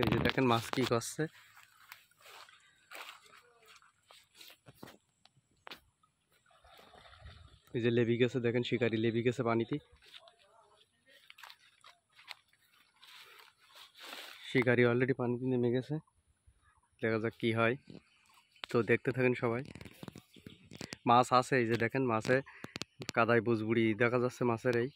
এই যে দেখেন মাছ কি করছে। এই যে লেবি গেছে, দেখেন শিকারি লেবি গেছে পানিতে। শিকারি অলরেডি পানিতে নেমে গেছে, দেখা যাক কি হয়। তো দেখতে থাকেন সবাই। মাছ আছে, এই যে দেখেন মাছে কাদায় বুজবুড়ি দেখা যাচ্ছে মাছের। এই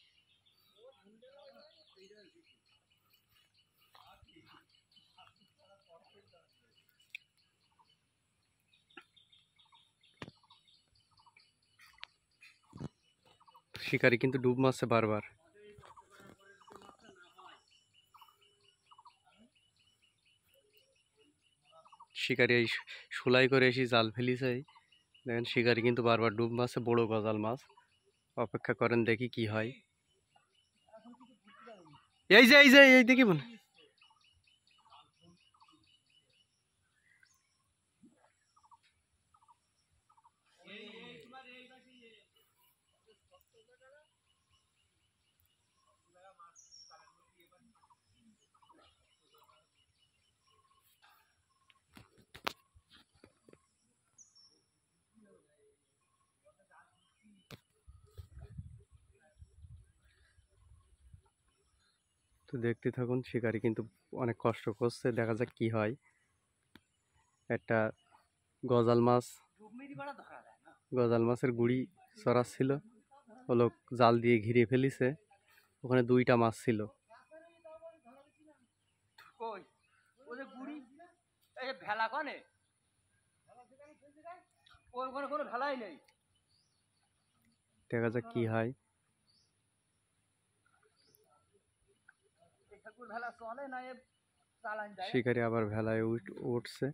শিকারি কিন্তু ডুব মারছে বারবার। শিকারি এই শুলাই করে এসে জাল ফেলিছে। দেখেন শিকারি কিন্তু বারবার ডুব মারছে, বড় গজাল মাছ। অপেক্ষা করেন দেখি কি হয়। এই দেখি মনে তো দেখতে থাকুন। শিকারি কিন্তু অনেক কষ্ট করছে, দেখা যাক কি হয়। একটা গজাল মাছ, গজাল মাছের গুড়ি চড়াচ্ছিল, হলো জাল দিয়ে ঘিরে ফেলিছে। ওখানে দুইটা মাছ ছিল। দেখা যাক কি হয়। শিকারি আবার ভেলায় উঠছে।